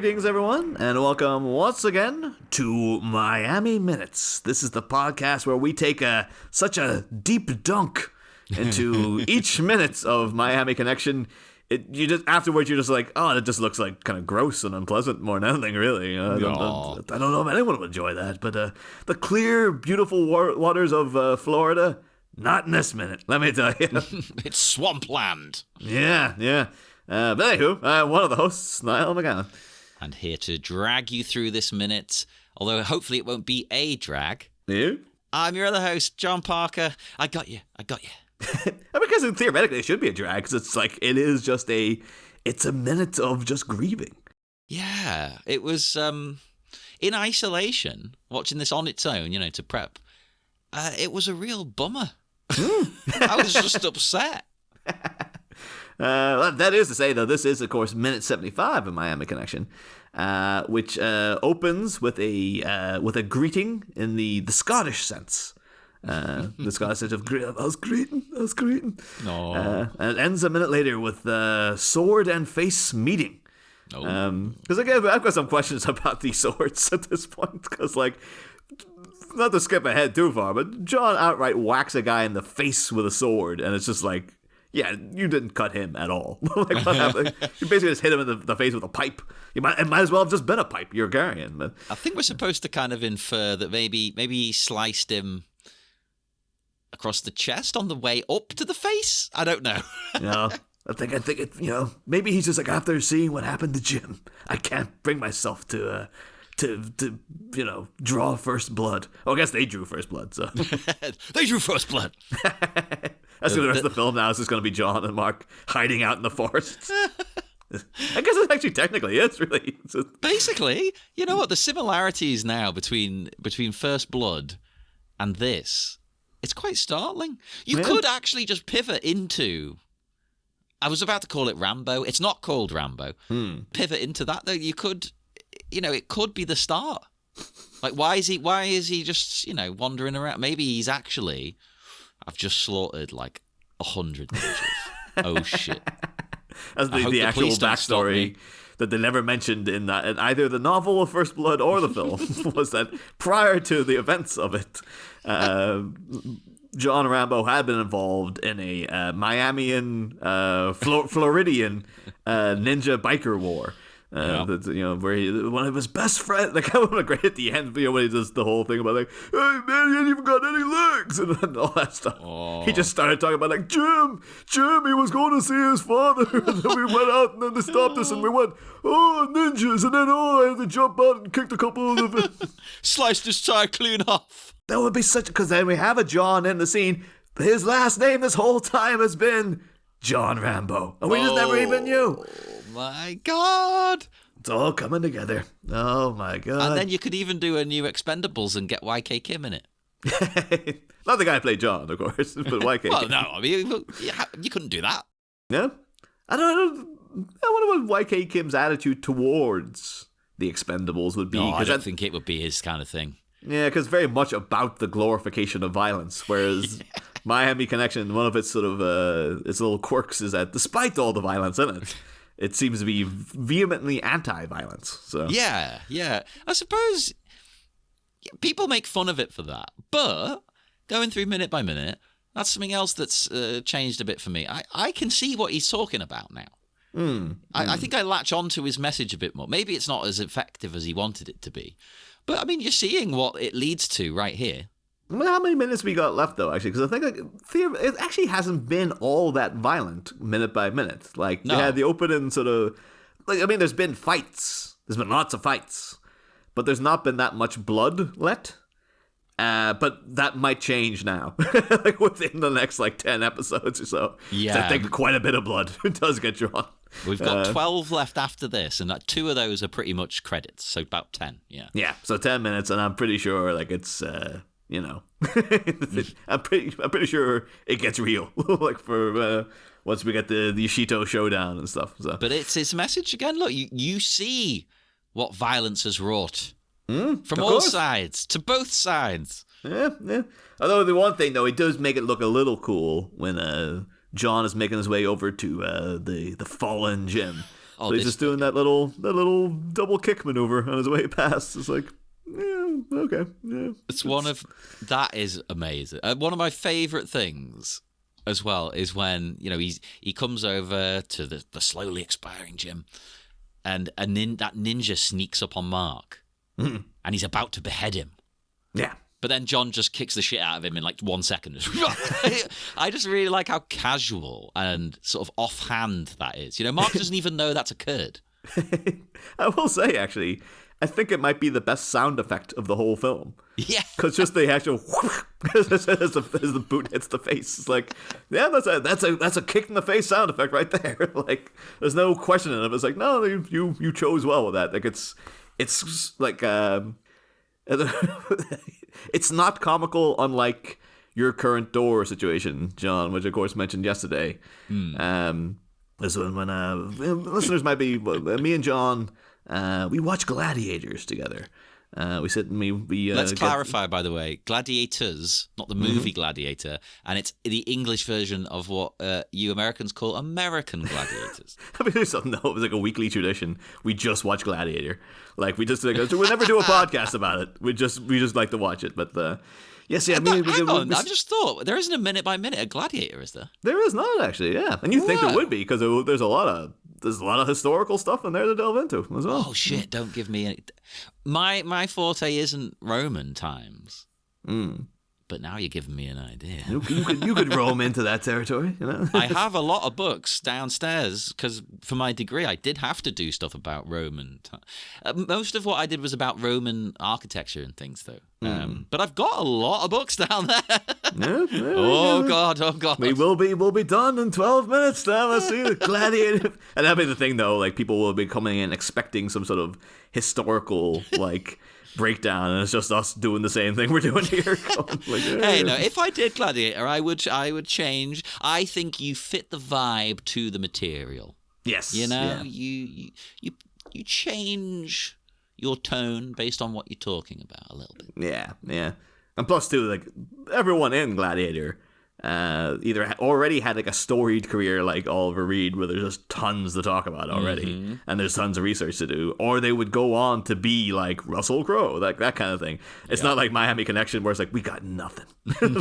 Greetings, everyone, and welcome once again to Miami Minutes. This is the podcast where we take such a deep dunk into each minute of Miami Connection. Afterwards, you're just like, oh, it just looks like kind of gross and unpleasant more than anything, really. I don't know if anyone would enjoy that, but the clear, beautiful waters of Florida, not in this minute, let me tell you. It's swampland. Yeah. But anywho, one of the hosts, Niall McGann. And here to drag you through this minute, although hopefully it won't be a drag. You? I'm your other host, John Parker. I got you. Because theoretically it should be a drag, because it's like, it's a minute of just grieving. Yeah, it was in isolation, watching this on its own, to prep. It was a real bummer. I was just upset. That is to say, though, this is, of course, minute 75 of Miami Connection, which opens with a greeting in the Scottish sense. The Scottish sense of I was greeting. No. And it ends a minute later with sword and face meeting. Because again, I've got some questions about these swords at this point, because not to skip ahead too far, but John outright whacks a guy in the face with a sword, and it's just like, yeah, you didn't cut him at all. What happened? You basically just hit him in the face with a pipe. It might as well have just been a pipe you're carrying. But I think we're supposed to kind of infer that maybe he sliced him across the chest on the way up to the face. I don't know. I think it. Maybe he's just like, after seeing what happened to Jim, I can't bring myself to draw first blood. Oh, I guess they drew first blood. So they drew first blood. That's the rest of the film now. Is just going to be John and Mark hiding out in the forest. I guess it actually technically is, really. Basically, you know what? The similarities now between First Blood and this, it's quite startling. You could actually just pivot into... I was about to call it Rambo. It's not called Rambo. Pivot into that, though. You could... it could be the start. Like, why is he just, wandering around? Maybe he's actually... I've just slaughtered 100 ninjas. Oh shit! That's the actual backstory that they never mentioned in either the novel of First Blood or the film was that prior to the events of it, John Rambo had been involved in a Miamian, Floridian ninja biker war. Where one of his best friends, I want to great at the end, when he does the whole thing about hey man, you ain't even got any legs and all that stuff. Oh. He just started talking about Jim, he was going to see his father, and then we went out, and then they stopped us, and we went, ninjas, and then I had to jump out and kicked a couple of them. Sliced his tie clean off. That would be because then we have a John in the scene. His last name this whole time has been John Rambo, and we just never even knew. My God. It's all coming together. Oh, my God. And then you could even do a new Expendables and get YK Kim in it. Not the guy who played John, of course, but YK Well, Kim. no, I mean, you couldn't do that. Yeah? I wonder what YK Kim's attitude towards the Expendables would be. No, I don't think it would be his kind of thing. Yeah, because very much about the glorification of violence, whereas Miami Connection, one of its sort of its little quirks is that despite all the violence in it, it seems to be vehemently anti-violence. So yeah. I suppose people make fun of it for that, but going through minute by minute, that's something else that's changed a bit for me. I can see what he's talking about now. I think I latch on to his message a bit more. Maybe it's not as effective as he wanted it to be, but I mean, you're seeing what it leads to right here. Well, how many minutes we got left, though, actually? Because I think it actually hasn't been all that violent minute by minute. They had the opening sort of... there's been fights. There's been lots of fights. But there's not been that much blood let. But that might change now. Within the next, 10 episodes or so. Yeah. I think quite a bit of blood does get drawn. We've got 12 left after this, and 2 of those are pretty much credits. So about 10, yeah. Yeah, so 10 minutes, and I'm pretty sure, it's... I'm pretty sure it gets real. For once we get the Ishito showdown and stuff. So. But it's his message again. Look, you see what violence has wrought from all sides to both sides. Yeah. Although the one thing though, it does make it look a little cool when John is making his way over to the fallen Jim. Oh, so he's just doing that little double kick maneuver on his way past. It's like, yeah, okay, yeah. That is amazing. One of my favorite things as well is when he comes over to the slowly expiring gym, and that ninja sneaks up on Mark, and he's about to behead him. Yeah. But then John just kicks the shit out of him in like 1 second. I just really like how casual and sort of offhand that is. Mark doesn't even know that's occurred. I will say, actually, I think it might be the best sound effect of the whole film. Yeah. Because just the actual as the boot hits the face, it's like, yeah, that's a kick in the face sound effect right there. Like, there's no question in it. It's like, no, you chose well with that. Like, it's like it's not comical, unlike your current door situation, John, which of course mentioned yesterday. This one when listeners might be me and John. We watch Gladiators together. We sit and we let's clarify, by the way, Gladiators, not the movie Gladiator, and it's the English version of what you Americans call American Gladiators. I mean, there's something. No, it was like a weekly tradition. We just watch Gladiator. Like we just we'll never do a podcast about it. We just like to watch it. But yes, yeah. Hang on, I just thought there isn't a minute by minute a Gladiator, is there? There is not, actually. Yeah, and you think there would be because there's a lot of historical stuff in there to delve into as well. Oh shit! Don't give me any. My forte isn't Roman times. But now you're giving me an idea. You could roam into that territory, I have a lot of books downstairs because for my degree I did have to do stuff about Roman. Most of what I did was about Roman architecture and things, though. But I've got a lot of books down there. Oh God! We'll be done in 12 minutes. Now let's see the Gladiator. And that'll be the thing, though. Like people will be coming in expecting some sort of historical breakdown, and it's just us doing the same thing we're doing here. Hey, no, if I did Gladiator, I would change. I think you fit the vibe to the material. Yes. You change your tone based on what you're talking about a little bit. Yeah. And plus, too, like everyone in Gladiator either already had like a storied career like Oliver Reed, where there's just tons to talk about already, and there's tons of research to do, or they would go on to be like Russell Crowe, like that kind of thing. It's not like Miami Connection, where it's like we got nothing.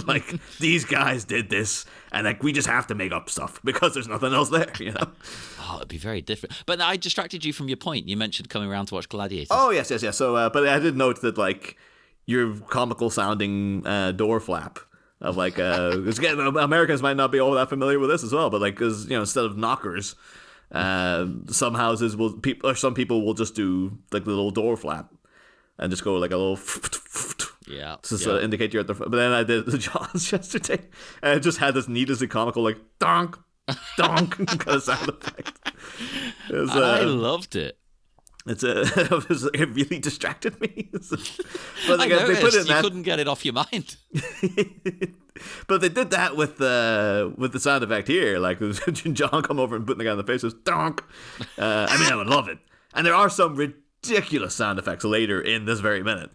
Like these guys did this, and like we just have to make up stuff because there's nothing else there. Oh, it'd be very different. But I distracted you from your point. You mentioned coming around to watch Gladiators. Oh yes. So, but I did note that like your comical sounding door flap. Of like, again, Americans might not be all that familiar with this as well, but like, because instead of knockers, some houses some people will just do like the little door flap and just go like a little to indicate you're at the front. But then I did the Jaws yesterday, and it just had this needlessly comical like donk donk kind of sound effect. I loved it. It really distracted me. But like, I noticed, you couldn't get it off your mind. But they did that with the sound effect here. Like John come over and putting the guy in the face was donk. I would love it. And there are some ridiculous sound effects later in this very minute.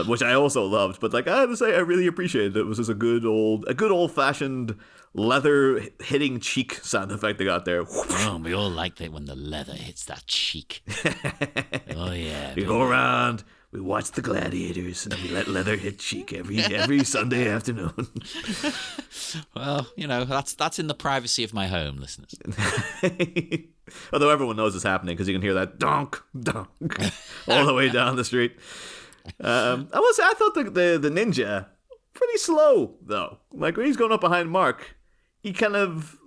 Which I also loved. But like I have to say, I really appreciated it. It was just a good old fashioned leather hitting cheek sound effect they got there. Oh, we all like that when the leather hits that cheek. Oh yeah. We go around, we watch the Gladiators, and we let leather hit cheek every Sunday afternoon. Well, that's in the privacy of my home, listeners. Although everyone knows it's happening because you can hear that donk donk all the way down the street. I will say I thought the ninja pretty slow though. Like when he's going up behind Mark, he kind of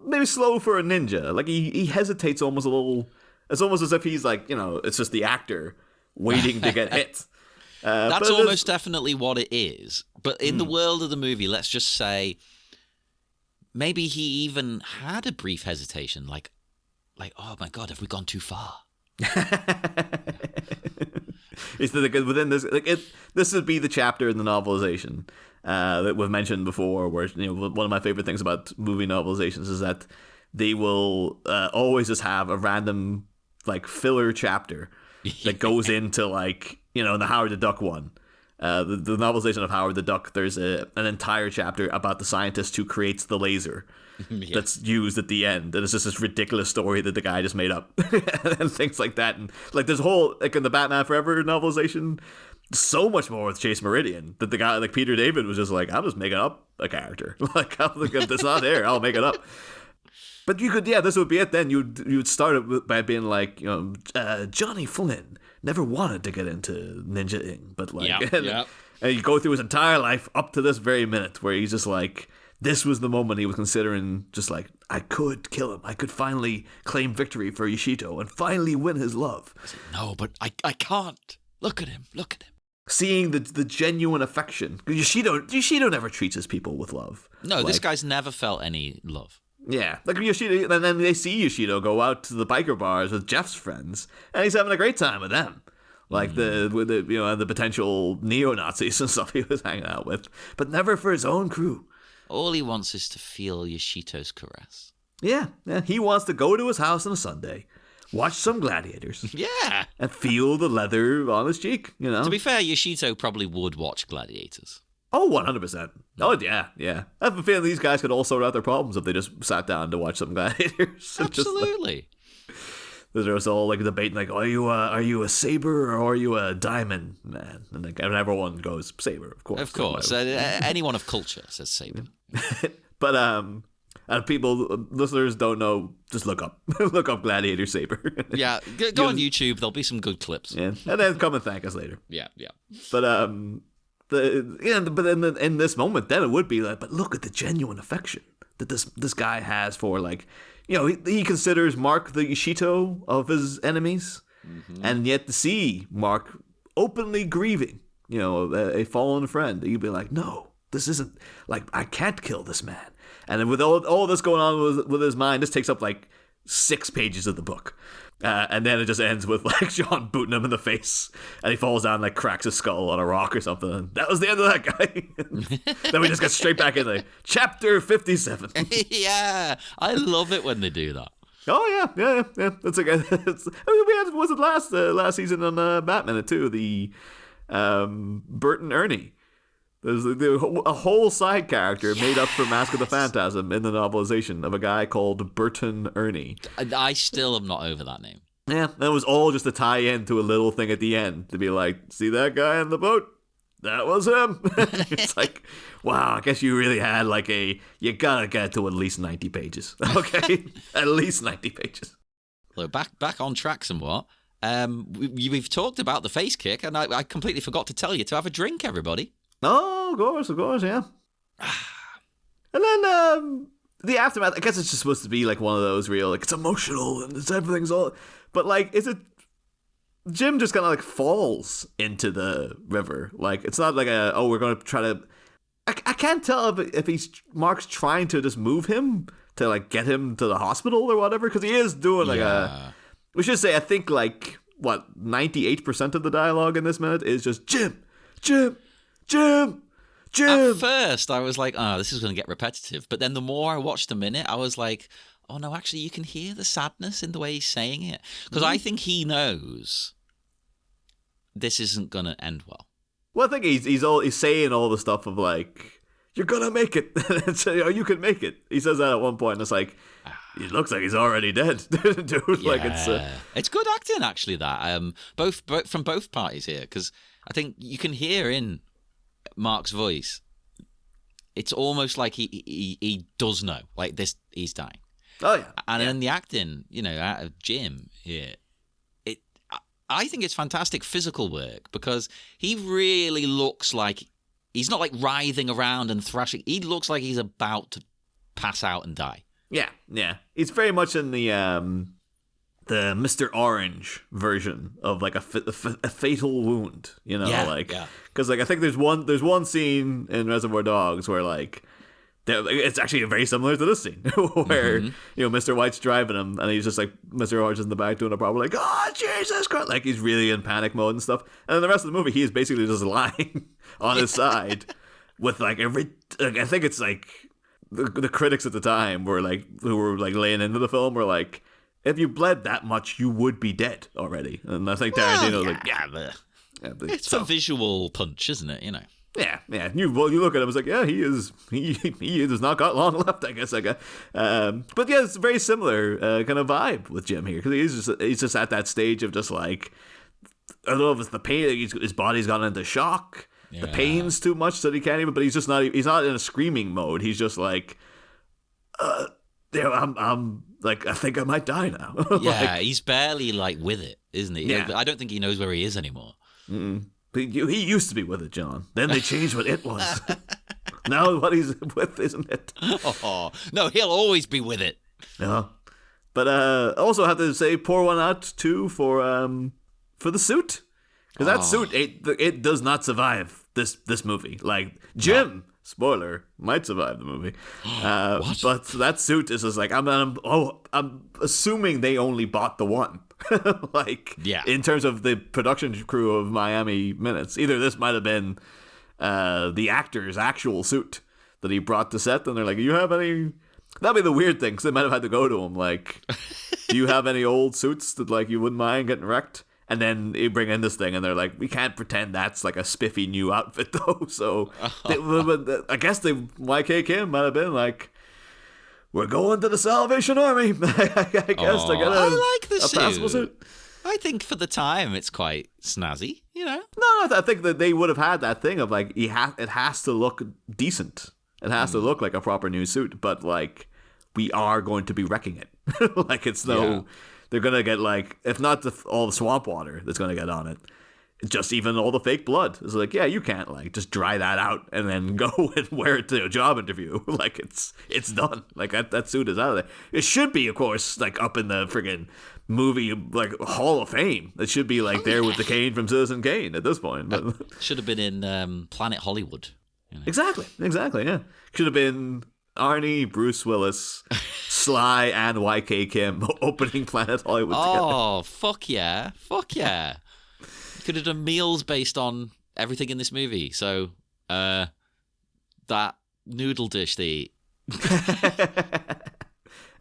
maybe slow for a ninja. Like he hesitates almost a little. It's almost as if he's like it's just the actor waiting to get hit. That's almost definitely what it is. But in the world of the movie, let's just say maybe he even had a brief hesitation, like oh my God, have we gone too far? Is that within this? This would be the chapter in the novelization that we've mentioned before. Where one of my favorite things about movie novelizations is that they will always just have a random like filler chapter that goes into like the Howard the Duck one, the novelization of Howard the Duck, there's an entire chapter about the scientist who creates the laser that's used at the end, and it's just this ridiculous story that the guy just made up and things like that. And like there's a whole, like in the Batman Forever novelization, so much more with Chase Meridian that the guy like Peter David was just like, I'm just making up a character. Like I'm like, if it's not there, I'll make it up. But you could, this would be it. Then you'd start it by being like, Johnny Flynn never wanted to get into ninja-ing, but like, and you go through his entire life up to this very minute where he's just like, this was the moment he was considering, just like, I could kill him. I could finally claim victory for Yoshito and finally win his love. No, but I can't. Look at him. Look at him. Seeing the genuine affection. Yoshito never treats his people with love. No, this guy's never felt any love. Yeah, like Yoshito, and then they see Yoshito go out to the biker bars with Jeff's friends, and he's having a great time with them. Like the potential neo-Nazis and stuff he was hanging out with, but never for his own crew. All he wants is to feel Yoshito's caress. Yeah, he wants to go to his house on a Sunday, watch some gladiators. Yeah. And feel the leather on his cheek, To be fair, Yoshito probably would watch gladiators. Oh, 100%. Oh, yeah. I have a feeling these guys could all sort out their problems if they just sat down to watch some gladiators. Absolutely. There's all like debating, like, are you a saber or are you a diamond man? And like, everyone goes saber, of course. Of course. Anyone of culture says saber. But listeners don't know, just look up gladiator saber. Yeah, go on YouTube. There'll be some good clips. Yeah, and then come and thank us later. Yeah. But in this moment, then it would be like, but look at the genuine affection that this guy has for, like, he considers Mark the Yoshito of his enemies, and yet to see Mark openly grieving, a fallen friend, you'd be like, no, this isn't, like, I can't kill this man. And then with all this going on with his mind, this takes up like 6 pages of the book. And then it just ends with like Sean booting him in the face, and he falls down and like cracks his skull on a rock or something. And that was the end of that guy. Then we just get straight back into chapter 57. Yeah, I love it when they do that. Oh yeah. That's like was it last season on Batman too? The Bert and Ernie. There's a whole side character made up for Mask of the Phantasm in the novelization of a guy called Burton Ernie. I still am not over that name. Yeah, that was all just to tie in to a little thing at the end to be like, see that guy in the boat? That was him. It's like, wow, I guess you really had like you gotta get to at least 90 pages. Okay? At least 90 pages. Look, back on track somewhat. We've talked about the face kick, and I completely forgot to tell you to have a drink, everybody. Oh, of course, yeah. And then the aftermath, I guess it's just supposed to be like one of those real, like, it's emotional and everything's all, but like, is it, Jim just kind of like falls into the river. Like, it's not like we're going to try to, I can't tell if Mark's trying to just move him to like get him to the hospital or whatever, because he is doing like we should say, I think like, 98% of the dialogue in this minute is just Jim. At first, I was like, oh, this is going to get repetitive. But then the more I watched the minute, I was like, oh, no, actually, you can hear the sadness in the way he's saying it. Because I think he knows this isn't going to end well. Well, I think he's saying all the stuff of like, you're going to make it. You can make it. He says that at one point, and it's like, it looks like he's already dead, dude. Yeah. Like it's good acting, actually, that. Both from both parties here, because I think you can hear in Mark's voice, it's almost like he does know, like, this, he's dying. Oh yeah. And then the acting, out of Jim here, I think it's fantastic physical work, because he really looks like he's not like writhing around and thrashing. He looks like he's about to pass out and die. Yeah. He's very much in the Mr. Orange version of like a fatal wound, because like I think there's one scene in Reservoir Dogs where like it's actually very similar to this scene where Mr. White's driving him and he's just like, Mr. Orange is in the back doing a problem, like, oh Jesus Christ, like he's really in panic mode and stuff, and then the rest of the movie he is basically just lying on his side with like I think it's like the critics at the time who were laying into the film were like, if you bled that much, you would be dead already. And I think Tarantino was like, Yeah, it's a visual punch, isn't it? You know. Yeah. You look at him, it's like, yeah, he has not got long left, I guess. But yeah, it's a very similar kind of vibe with Jim here, because he's just at that stage of just like, I don't know if it's the pain, his body's gone into shock. Yeah. The pain's too much that he can't even. But he's not in a screaming mode. He's just like, I'm like, I think I might die now. Yeah, he's barely like with it, isn't he? Yeah. I don't think he knows where he is anymore. But he used to be with it, John. Then they changed what it was. Now what he's with, isn't it? Oh, no, he'll always be with it. Yeah. But also have to say, pour one out too for the suit, because that suit it does not survive this movie. Like Jim, spoiler, might survive the movie, but that suit is just like I'm assuming they only bought the one. Like, yeah, in terms of the production crew of Miami Minutes, either this might have been the actor's actual suit that he brought to set, and they're like, "You have any?" That'd be the weird thing, because they might have had to go to him like, "Do you have any old suits that like you wouldn't mind getting wrecked?" And then you bring in this thing, and they're like, "We can't pretend that's like a spiffy new outfit, though." So I guess YK Kim might have been like, "We're going to the Salvation Army." I guess they're gonna. I like the suit. I think for the time it's quite snazzy, you know. No, I think that they would have had that thing of like, it has to look decent. It has to look like a proper new suit, but like, we are going to be wrecking it. Like, it's no. Yeah. They're going to get, like, if not all the swamp water that's going to get on it, just even all the fake blood. It's like, yeah, you can't, like, just dry that out and then go and wear it to a job interview. Like, it's done. Like, that suit is out of there. It should be, of course, like, up in the friggin' movie, like, Hall of Fame. It should be, like, there with the Kane from Citizen Kane at this point. Should have been in Planet Hollywood. You know? Exactly, yeah. Should have been Arnie, Bruce Willis, Sly, and YK Kim opening Planet Hollywood together. Oh, fuck yeah. Could have done meals based on everything in this movie. So, that noodle dish they eat.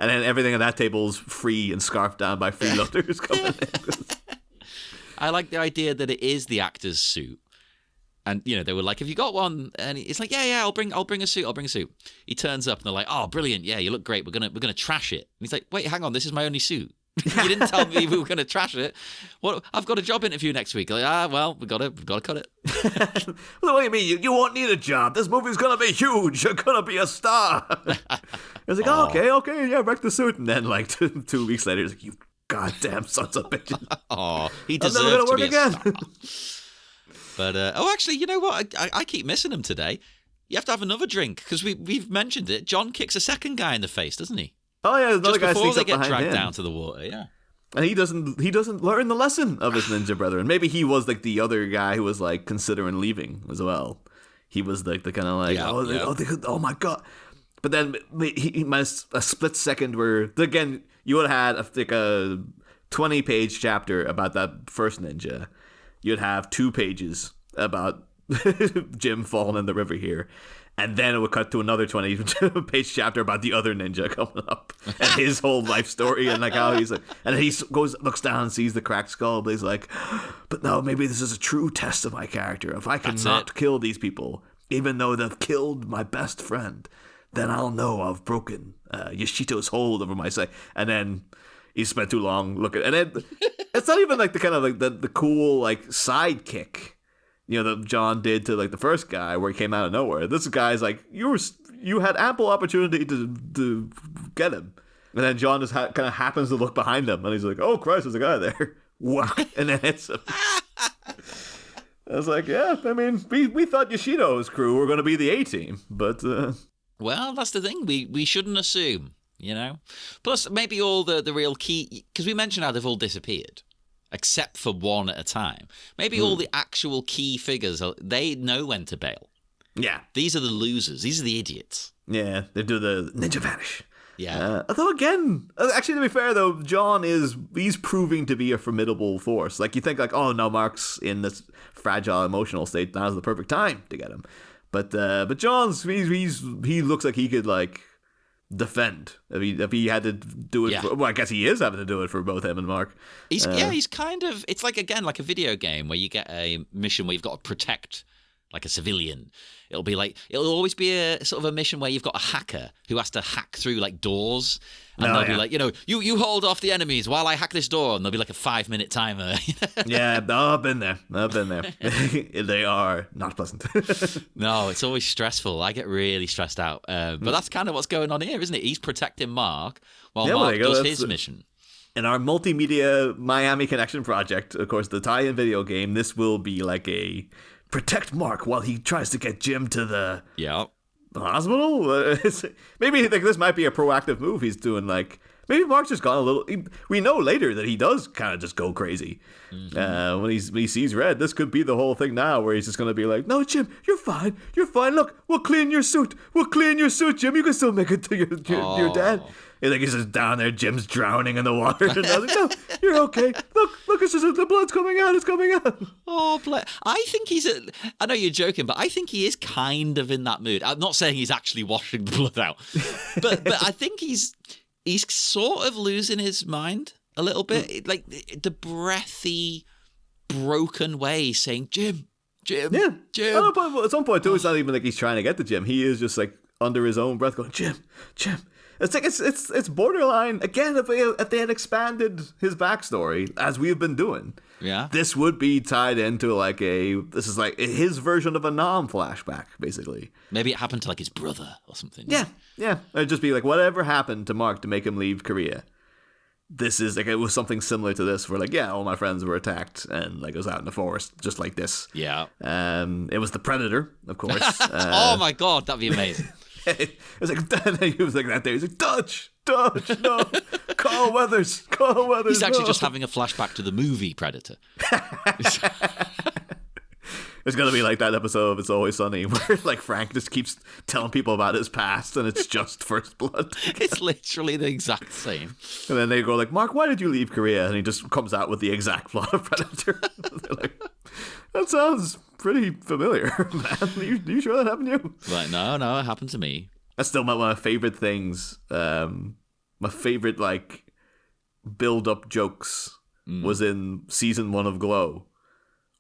And then everything at that table's free and scarfed down by freeloaders coming in. I like the idea that it is the actor's suit. And, you know, they were like, "Have you got one?" And he's like, yeah, I'll bring a suit. He turns up and they're like, "Oh, brilliant. Yeah, you look great. We're gonna trash it." And he's like, "Wait, hang on. This is my only suit. You didn't tell me we were going to trash it. What? I've got a job interview next week." Like, well, we've got to cut it. Well, what do you mean? You won't need a job. This movie's going to be huge. You're going to be a star. It's like, okay, yeah, wreck the suit. And then, like, 2 weeks later, he's like, "You goddamn sons of bitches." Oh, he deserves to be a star. But, actually, you know what? I keep missing him today. You have to have another drink, because we've mentioned it. John kicks a second guy in the face, doesn't he? Oh, yeah, another guy sneaks up behind him. Just before they get dragged down to the water, yeah. And he doesn't learn the lesson of his ninja brethren. Maybe he was, like, the other guy who was, like, considering leaving as well. He was, like, the kind of, like, oh, my God. But then he missed a split second where, again, you would have had, like, a 20-page chapter about that first ninja. You'd have 2 pages about Jim falling in the river here, and then it would cut to another 20-page chapter about the other ninja coming up and his whole life story, and like how he's like, and he looks down and sees the cracked skull, but he's like, "But no, maybe this is a true test of my character. If I cannot kill these people, even though they've killed my best friend, then I'll know I've broken Yoshito's hold over my side." And then he spent too long looking, and then it's not even like the kind of like the cool like sidekick, you know, that John did to like the first guy where he came out of nowhere. This guy's like, you had ample opportunity to get him, and then John just kind of happens to look behind him, and he's like, "Oh Christ, there's a guy there!" Wow, and then hits him. I was like, yeah, I mean, we thought Yoshito's crew were going to be the A-team, but well, that's the thing. We shouldn't assume. You know? Plus, maybe all the real key... Because we mentioned how they've all disappeared, except for one at a time. Maybe all the actual key figures, they know when to bail. Yeah. These are the losers. These are the idiots. Yeah, they do the ninja vanish. Yeah. Although, again, actually, to be fair, though, John he's proving to be a formidable force. Like, you think, like, oh, no, Mark's in this fragile emotional state. Now's the perfect time to get him. But John's, he looks like he could, like... defend if he had to do it. Well, I guess he is having to do it for both him and Mark. He's kind of. It's like again like a video game where you get a mission where you've got to protect like a civilian. It'll always be a sort of a mission where you've got a hacker who has to hack through like doors, and they'll be like, you hold off the enemies while I hack this door, and there'll be like a 5-minute timer. Yeah, I've been there. They are not pleasant. No, it's always stressful. I get really stressed out. But that's kind of what's going on here, isn't it? He's protecting Mark while Mark does his mission. In our multimedia Miami Connection project, of course, the tie-in video game, this will be like a protect Mark while he tries to get Jim to the hospital. Maybe like this might be a proactive move he's doing. Like maybe Mark's just gone a little. We know later that he does kind of just go crazy when he sees red. This could be the whole thing now, where he's just going to be like, "No, Jim, you're fine. Look, we'll clean your suit. Jim. You can still make it to your dad." He's just down there. Jim's drowning in the water. And I was like, "No, you're okay. Look, it's just the blood's coming out. It's coming out." Oh, I think I know you're joking, but I think he is kind of in that mood. I'm not saying he's actually washing the blood out, but I think he's sort of losing his mind a little bit. Like the breathy, broken way saying, "Jim." Jim. But at some point too, it's not even like he's trying to get to Jim. He is just like under his own breath going, "Jim." It's like it's borderline again. If they had expanded his backstory as we've been doing, this would be tied into like this is like his version of a flashback, basically. Maybe it happened to like his brother or something. Yeah. It'd just be like whatever happened to Mark to make him leave Korea. This is like it was something similar to this, where like all my friends were attacked and like I was out in the forest just like this. Yeah. It was the Predator, of course. Oh my God, that'd be amazing. It was like he was like that day. He's like Dutch, no, Carl Weathers. He's actually just having a flashback to the movie Predator. It's gonna be like that episode of It's Always Sunny where like Frank just keeps telling people about his past and it's just First Blood. It's literally the exact same. And then they go like, "Mark, why did you leave Korea?" And he just comes out with the exact plot of Predator. They're like, "That sounds pretty familiar, man. You sure that happened to you?" Like, no, it happened to me. That's still one of my favorite things. My favorite like build-up jokes was in season 1 of Glow,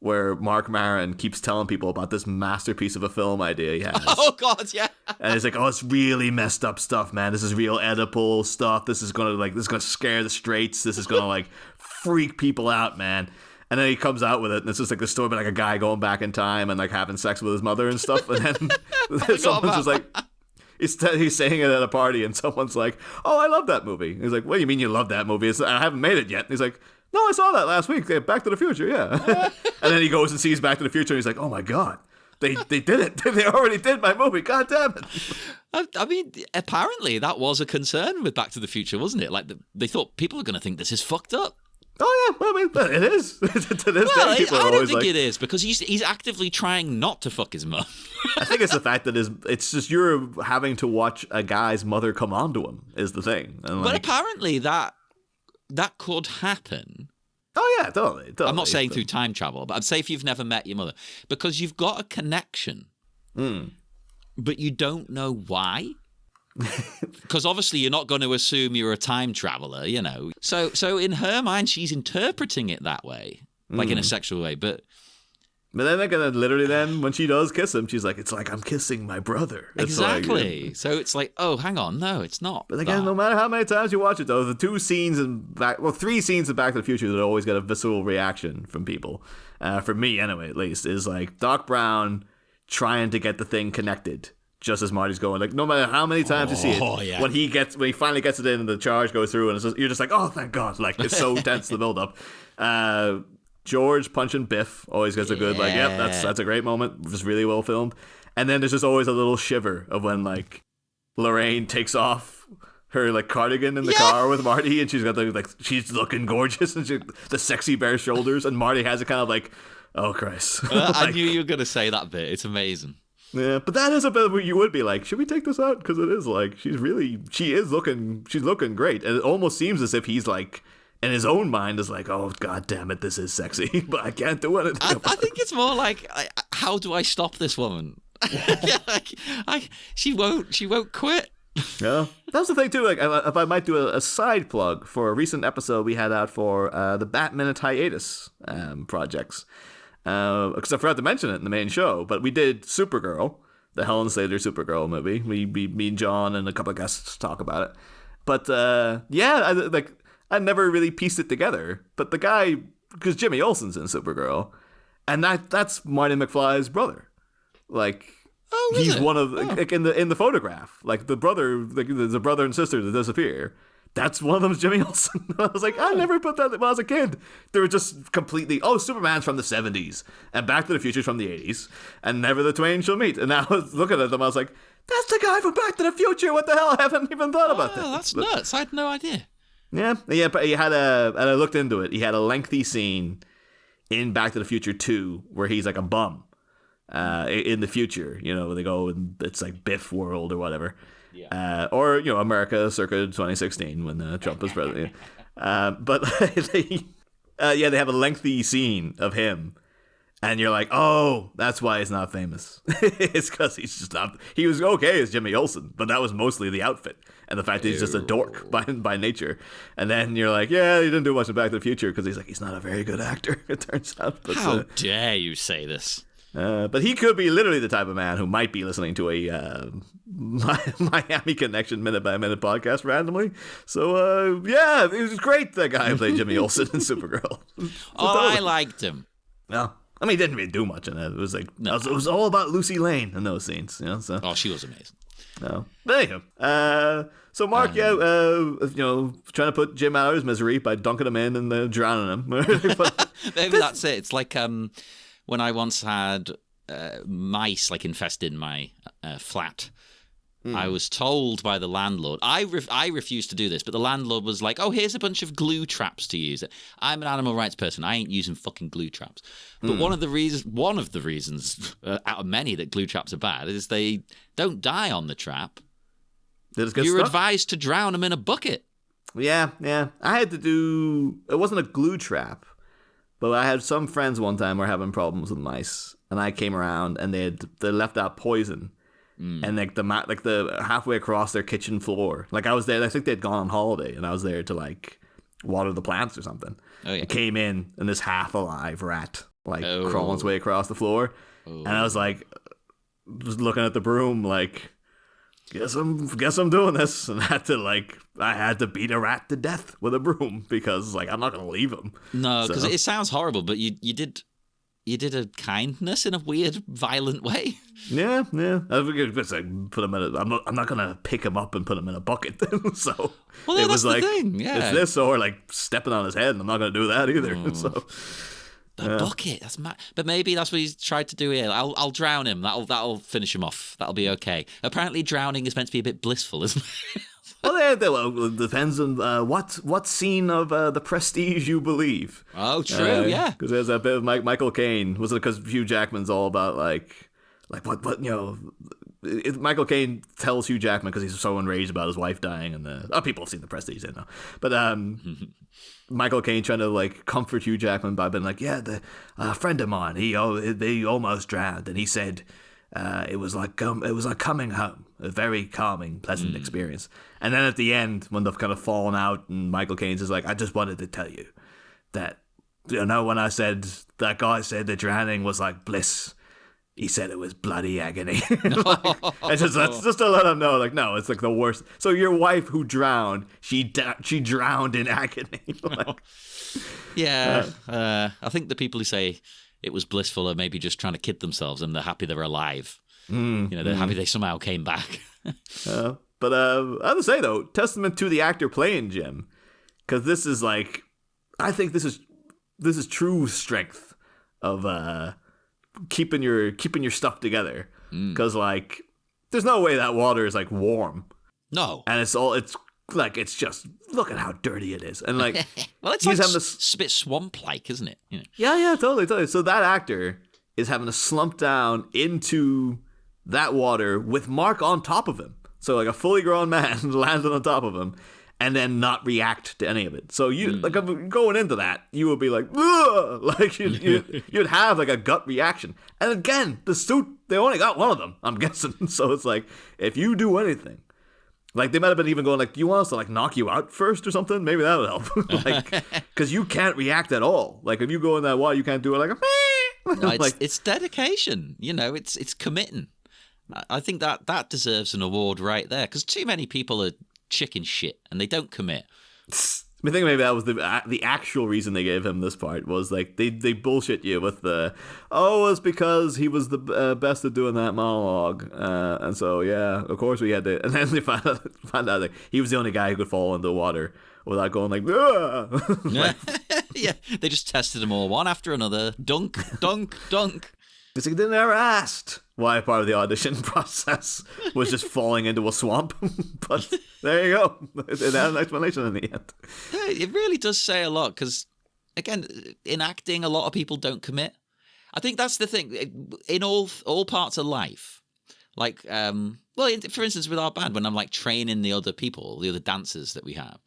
where Mark Maron keeps telling people about this masterpiece of a film idea he has. Oh God, yeah. And he's like, "Oh, it's really messed up stuff, man. This is real Oedipal stuff. This is gonna scare the straights. This is gonna like freak people out, man." And then he comes out with it, and it's just like the story about like a guy going back in time and like having sex with his mother and stuff. And then someone's just like, he's saying it at a party, and someone's like, "Oh, I love that movie." And he's like, "What do you mean you love that movie? I haven't made it yet." And he's like, "No, I saw that last week. Back to the Future, yeah." And then he goes and sees Back to the Future, and he's like, "Oh my God, they did it. They already did my movie. God damn it." I mean, apparently that was a concern with Back to the Future, wasn't it? Like they thought people are going to think this is fucked up. Oh yeah, well, I mean, it is. To this day, people are I don't always think like, it is, because he's actively trying not to fuck his mum. I think it's the fact that it's just you're having to watch a guy's mother come onto him is the thing. And but apparently that could happen. Oh yeah, totally. I'm not saying through time travel, but I'd say if you've never met your mother, because you've got a connection, but you don't know why. Because obviously you're not going to assume you're a time traveler, you know. So in her mind, she's interpreting it that way, like in a sexual way. But then they're gonna literally then when she does kiss him, she's like, "It's like I'm kissing my brother." It's exactly. Like, so it's like, oh, hang on, no, it's not. But again, no matter how many times you watch it, though, the 3 scenes in Back to the Future that always get a visceral reaction from people, for me anyway, at least, is like Doc Brown trying to get the thing connected. Just as Marty's going, like no matter how many times you see it, yeah. when he finally gets it in and the charge goes through, and it's just, you're just like, "Oh, thank God!" Like it's so tense the build up. George punching Biff always gets a good like, "Yep, that's a great moment." Just really well filmed. And then there's just always a little shiver of when like Lorraine takes off her like cardigan in the car with Marty, and she's got she's looking gorgeous, and the sexy bare shoulders, and Marty has it kind of like, "Oh Christ!" I knew you were gonna say that bit. It's amazing. Yeah, but that is a bit where you would be like, should we take this out? Because it is like she's looking great, and it almost seems as if he's like in his own mind is like, "Oh God damn it, this is sexy," but I can't do anything. I think it's more like, how do I stop this woman? Like, she won't quit. Yeah, that was the thing too. Like, if I might do a side plug for a recent episode we had out for the Batminute hiatus projects, because I forgot to mention it in the main show, but we did Supergirl, the Helen Slater Supergirl movie. Me and John and a couple of guests talk about it. But I never really pieced it together. But the guy, because Jimmy Olsen's in Supergirl, and that's Marty McFly's brother. Like, he's one of like in the photograph, like the brother, like there's a brother and sister that disappear. That's one of them is Jimmy Olsen. I was like, I never put that when I was a kid. They were just completely, Superman's from the 70s and Back to the Future's from the 80s and never the twain shall meet. And now I was looking at them, I was like, that's the guy from Back to the Future. What the hell? I haven't even thought about that. That's nuts. I had no idea. Yeah, but he had and I looked into it. He had a lengthy scene in Back to the Future 2 where he's like a bum in the future, where they go and it's like Biff World or whatever. Yeah. Or America circa 2016 when Trump was president. But they have a lengthy scene of him, and you're like, oh, that's why he's not famous. It's because he's just not. He was okay as Jimmy Olsen, but that was mostly the outfit and the fact that he's just a dork by nature. And then you're like, yeah, he didn't do much in Back to the Future because he's not a very good actor. It turns out. But, how dare you say this? But he could be literally the type of man who might be listening to a Miami Connection minute by minute podcast randomly. So it was great. That guy who played Jimmy Olsen in Supergirl. I liked him. No, I mean he didn't really do much in it. It was like it was all about Lucy Lane in those scenes. So. Oh, she was amazing. No, but anyhow, so Mark, trying to put Jim out of his misery by dunking him in and drowning him. Maybe that's it. It's like when I once had mice infested my flat. I was told by the landlord. I refused to do this, but the landlord was like, "Oh, here's a bunch of glue traps to use." I'm an animal rights person. I ain't using fucking glue traps. But one of the reasons out of many that glue traps are bad is they don't die on the trap. You're advised to drown them in a bucket. Yeah. I had to do. It wasn't a glue trap, but I had some friends one time were having problems with mice, and I came around and they left out poison. And the halfway across their kitchen floor, I was there. I think they'd gone on holiday, and I was there to water the plants or something. Oh yeah. I came in, and this half alive rat crawling its way across the floor, and I was just looking at the broom guess I'm doing this, and I had to beat a rat to death with a broom because I'm not gonna leave him. No, because it sounds horrible, but you did a kindness in a weird, violent way. Yeah. I was put him in I'm not gonna pick him up and put him in a bucket. So it was the thing. Yeah, it's this or stepping on his head, and I'm not gonna do that either. So the bucket. That's mad. But maybe that's what he's tried to do here. I'll drown him. That'll finish him off. That'll be okay. Apparently, drowning is meant to be a bit blissful, isn't it? Well, it depends on what scene of The Prestige you believe. Oh, true, yeah. Because there's a bit of Michael Caine. Was it because Hugh Jackman's all about Michael Caine tells Hugh Jackman because he's so enraged about his wife dying, and people have seen The Prestige, they know. But Michael Caine trying to comfort Hugh Jackman by being a friend of mine, he almost drowned, and he said. It was like coming home, a very calming, pleasant experience. And then at the end, when they've kind of fallen out, and Michael Caine's is I just wanted to tell you that, when I said that guy said that drowning was like bliss, he said it was bloody agony. It's just to let him know, no, it's the worst. So your wife who drowned, she drowned in agony. Yeah, I think the people who say it was blissful are maybe just trying to kid themselves, and they're happy they're alive. They're happy they somehow came back. But I have to say though, testament to the actor playing Jim, because this is I think this is true strength of keeping your stuff together. Because there's no way that water is warm. No, and it's just look at how dirty it is, and well, it's having a bit swamp-like, isn't it? Yeah, totally. So that actor is having to slump down into that water with Mark on top of him. So a fully grown man landed on top of him, and then not react to any of it. So you going into that, you would be ugh! You'd have a gut reaction. And again, the suit, they only got one of them, I'm guessing. So it's if you do anything Like, they might have been even going, like, do you want us to, like, knock you out first or something? Maybe that would help. Like, because you can't react at all. Like, if you go in that water, you can't do it like a... No, like, it's dedication. You know, it's committing. I think that deserves an award right there, because too many people are chicken shit and they don't commit. I think maybe that was the actual reason they gave him this part, was like they bullshit you with the, it's because he was the best at doing that monologue, and so yeah, of course we had to, and then they found out like he was the only guy who could fall into the water without going like, like yeah, they just tested them all one after another, dunk, dunk, dunk. It's like they never asked why part of the audition process was just falling into a swamp. But there you go. It had an explanation in the end. It really does say a lot, because, again, in acting, a lot of people don't commit. I think that's the thing. In all parts of life, like, for instance, with our band, when I'm like training the other people, the other dancers that we have,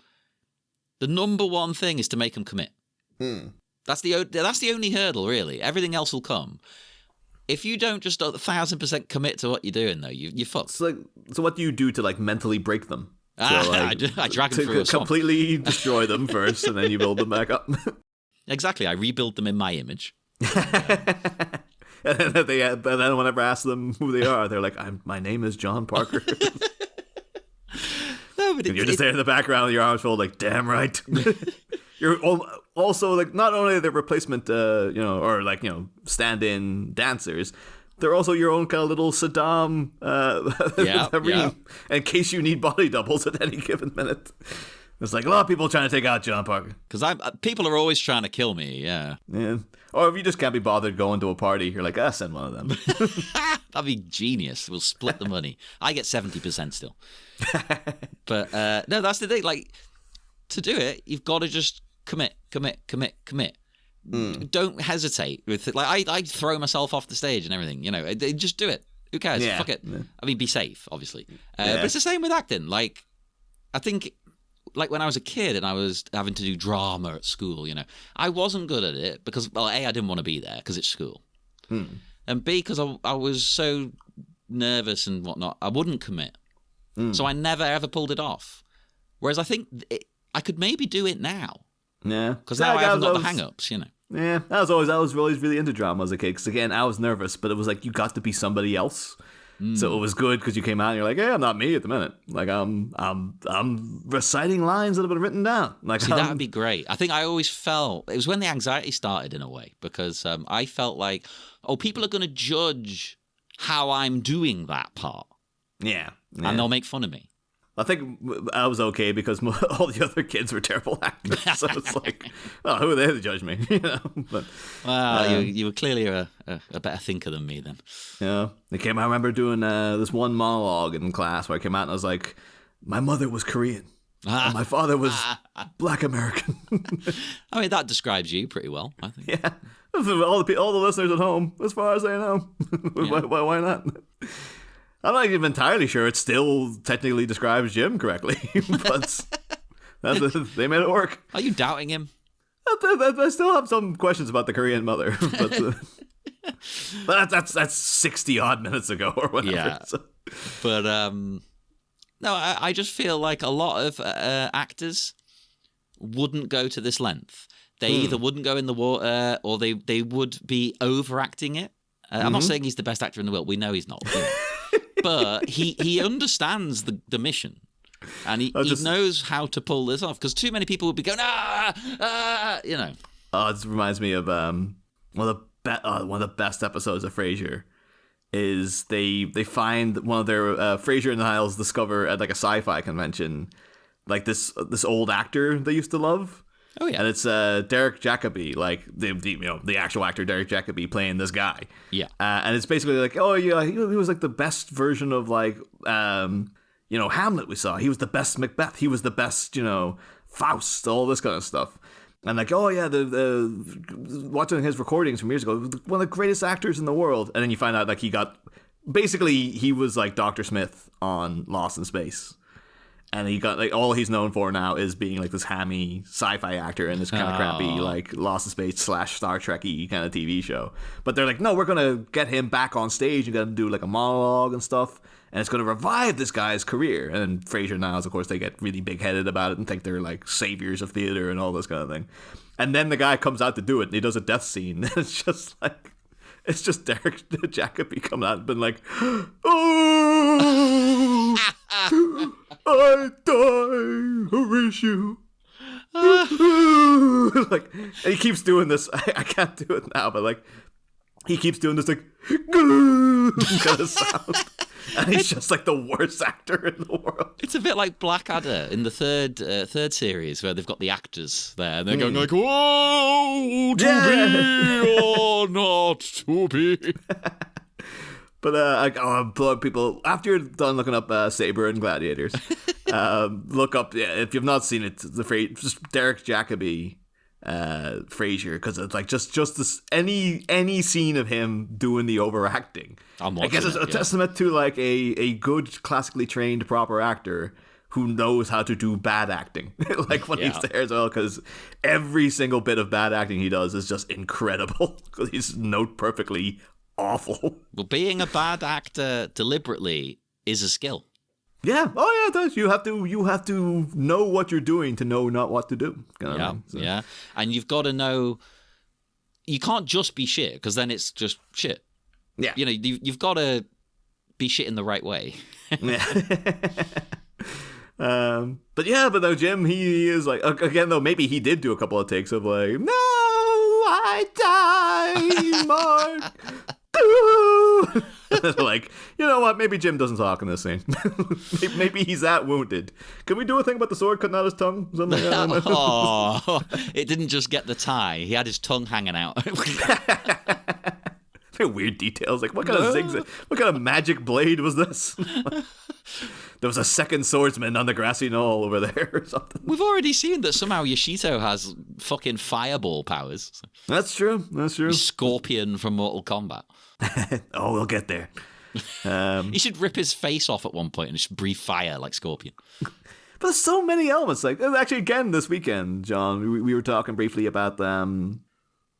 the number one thing is to make them commit. That's the only hurdle, really. Everything else will come. If you don't just 1,000% commit to what you're doing, though, you're fucked. So what do you do to like mentally break them? I drag them through a swamp. Completely destroy them first, and then you build them back up. Exactly. I rebuild them in my image. And then whenever I ask them who they are, they're like, my name is John Parker. No, but you're just there in the background with your arms folded, like, damn right. You're also like not only the replacement, or like, stand-in dancers, they're also your own kind of little Saddam in case you need body doubles at any given minute. There's like a lot of people trying to take out John Parker. Because people are always trying to kill me, yeah. Yeah. Or if you just can't be bothered going to a party, you're like, send one of them. That'd be genius. We'll split the money. I get 70% still. But no, that's the thing. Like, to do it, you've got to just commit. Don't hesitate with it. Like, I throw myself off the stage and everything, just do it. Who cares? Yeah. Fuck it. Yeah. I mean, be safe, obviously. But it's the same with acting. Like, I think, like, when I was a kid and I was having to do drama at school, I wasn't good at it because, well, A, I didn't want to be there because it's school. And B, because I was so nervous and whatnot, I wouldn't commit. So I never, ever pulled it off. Whereas I think I could maybe do it now. Yeah. Because now I haven't got the hang-ups, Yeah, I was always really into drama as a kid. Because again, I was nervous, but it was like you got to be somebody else. So it was good because you came out and you're like, I'm not me at the minute. Like I'm reciting lines that have been written down. Like, see, that would be great. I think I always felt it was when the anxiety started in a way, because I felt like, people are going to judge how I'm doing that part. Yeah. And they'll make fun of me. I think I was okay because all the other kids were terrible actors. So it's like, who are they to judge me? But, you were clearly a better thinker than me then. Yeah. I remember doing this one monologue in class where I came out and I was like, my mother was Korean. And my father was Black American. I mean, that describes you pretty well, I think. Yeah. All the listeners at home, as far as they know. Why not? I'm not even entirely sure it still technically describes Jim correctly, but they made it work. Are you doubting him? I still have some questions about the Korean mother, but that's 60 odd minutes ago or whatever. Yeah, so. But no, I just feel like a lot of actors wouldn't go to this length. They either wouldn't go in the water or they would be overacting it. I'm not saying he's the best actor in the world. We know he's not. But he understands the mission, and he knows how to pull this off, because too many people would be going, Oh, it reminds me of one of the best episodes of Frasier. Is they find one of their Frasier and Niles discover at like a sci-fi convention, like this old actor they used to love. Oh yeah, and it's Derek Jacobi, like the actual actor Derek Jacobi playing this guy. Yeah, and it's basically like, he was like the best version of like Hamlet we saw. He was the best Macbeth. He was the best Faust. All this kind of stuff. And like, the watching his recordings from years ago, one of the greatest actors in the world. And then you find out like he was like Dr. Smith on Lost in Space. And he got like all he's known for now is being like this hammy sci-fi actor in this kind of crappy like Lost in Space / Star Trek-y kind of TV show. But they're like, no, we're gonna get him back on stage and get him to do like a monologue and stuff. and it's going to revive this guy's career. And Frasier and Niles, of course, they get really big-headed about it and think they're like saviors of theater and all this kind of thing. And then the guy comes out to do it, and he does a death scene. It's just like, it's just Derek Jacobi coming out and been like, oh, I die, Horatio. Like, and he keeps doing this. I can't do it now, but like, he keeps doing this like kind of sound. And he's just like the worst actor in the world. It's a bit like Blackadder in the third series where they've got the actors there and they're going like, "Whoa, to be or not to be." But I implore people, after you're done looking up Saber and Gladiators, look up, if you've not seen it, just Derek Jacobi Frasier, because it's like just this any scene of him doing the overacting. I guess it's a testament to like a good classically trained proper actor who knows how to do bad acting. Like when he's there as well, because every single bit of bad acting he does is just incredible, because he's note perfectly awful. Well, being a bad actor deliberately is a skill. Yeah. Oh, yeah, it does. You have to know what you're doing to know not what to do. Yeah. And you've got to know. You can't just be shit, because then it's just shit. Yeah. You know, you've got to be shit in the right way. Yeah. But though Jim, he is like, again though, maybe he did do a couple of takes of like, no, I die, Mark. Like, you know what? Maybe Jim doesn't talk in this scene. Maybe he's that wounded. Can we do a thing about the sword cutting out his tongue? Something like that? Oh, it didn't just get the tie. He had his tongue hanging out. Weird details. Like, what kind of zigzag? What kind of magic blade was this? There was a second swordsman on the grassy knoll over there or something. We've already seen that somehow Yoshito has fucking fireball powers. That's true. Scorpion from Mortal Kombat. Oh, we'll get there. He should rip his face off at one point and just breathe fire like Scorpion. But there's so many elements. Like, actually, again, this weekend, John, we were talking briefly about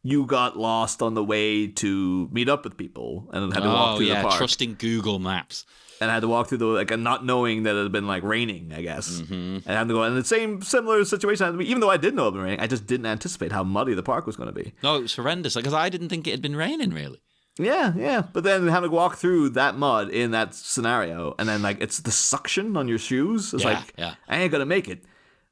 you got lost on the way to meet up with people and had to walk through the park. Trusting Google Maps. And I had to walk through and not knowing that it had been like raining, I guess. Mm-hmm. And I had to go in the similar situation. Even though I did know it had been raining, I just didn't anticipate how muddy the park was going to be. No, it was horrendous. Because I didn't think it had been raining, really. Yeah. But then having to walk through that mud in that scenario, and then like it's the suction on your shoes. It's I ain't going to make it.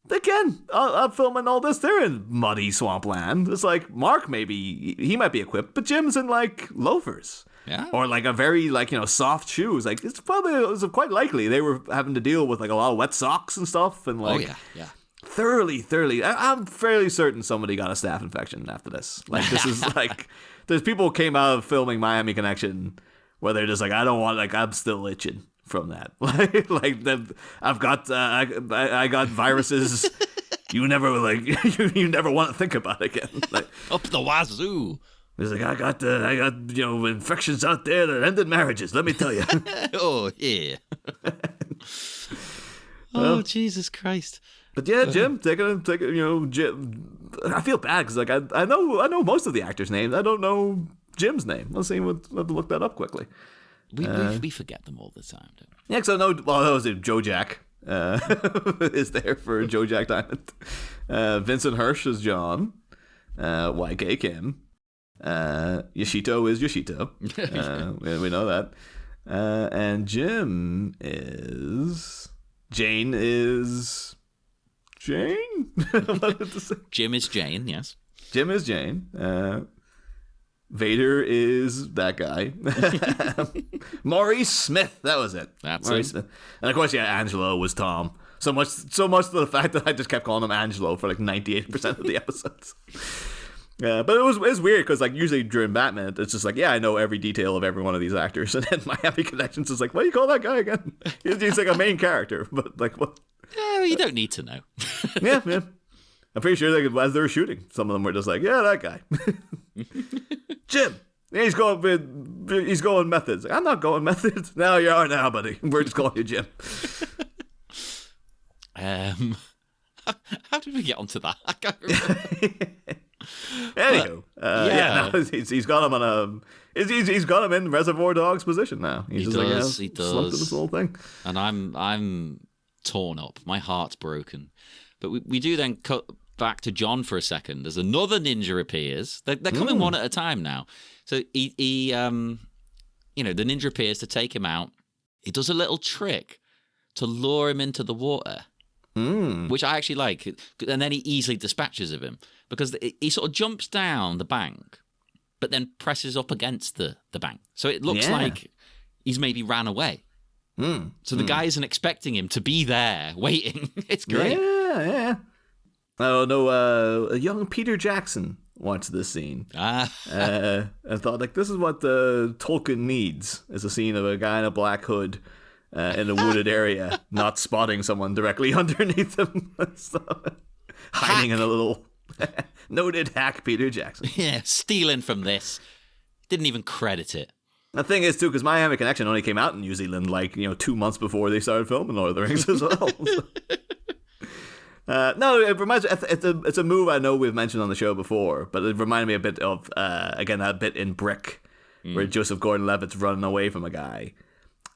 Again, I'm filming all this. They're in muddy swampland. It's like Mark, maybe he might be equipped, but Jim's in like loafers. Yeah. Or like a very soft shoes. Like it was quite likely they were having to deal with like a lot of wet socks and stuff, and like thoroughly. I'm fairly certain somebody got a staph infection after this. Like this is like there's people who came out of filming Miami Connection where they're just like, I don't want, like, I'm still itching from that. I've got I got viruses. You never you never want to think about it again. Like, up the wazoo. He's like, I got infections out there that ended marriages. Let me tell you. Oh yeah. Oh Jesus Christ. But yeah, Jim, take it. Jim. I feel bad because like I know most of the actors' names. I don't know Jim's name. Let's see. We'll have to look that up quickly. We forget them all the time. Don't we? Yeah, because I know. Well, that was it. Joe Jack is there for Joe Jack Diamond. Vincent Hirsch is John. YK Kim. Yoshito is Yoshito. We know that. And Jim is Jane is Jane. Jim is Jane. Yes. Jim is Jane. Vader is that guy. Maurice Smith. That was it. That's Maurice it. Smith. And of course, yeah, Angelo was Tom. So much to the fact that I just kept calling him Angelo for like 98% of the episodes. Yeah, but it was weird because like usually during Batman, it's just like, yeah, I know every detail of every one of these actors, and then Miami Connections is like, what do you call that guy again? He's like a main character, but like what? Yeah, you don't need to know. yeah. I'm pretty sure as they were shooting, some of them were just like, yeah, that guy. Jim. He's going methods. I'm not going methods. No, you are now, buddy. We're just calling you Jim. How did we get onto that? I can't remember. Anywho, no, he's got him on a. He's got him in Reservoir Dogs position now. He does. Slumped in this whole thing. And I'm torn up. My heart's broken. But we do then cut back to John for a second. There's another ninja appears. They're coming one at a time now. So he the ninja appears to take him out. He does a little trick to lure him into the water, which I actually like. And then he easily dispatches of him because he sort of jumps down the bank, but then presses up against the bank. So it looks like he's maybe ran away. So the guy isn't expecting him to be there waiting. It's great. Yeah. Oh, no, young Peter Jackson watched this scene. And thought, like, this is what Tolkien needs, is a scene of a guy in a black hood in a wooded area, not spotting someone directly underneath him. Hiding in a little... Noted hack Peter Jackson. Yeah, stealing from this. Didn't even credit it. The thing is, too, because Miami Connection only came out in New Zealand, 2 months before they started filming Lord of the Rings as well. No, it reminds me, it's a move I know we've mentioned on the show before, but it reminded me a bit of, again, that bit in Brick, where Joseph Gordon-Levitt's running away from a guy,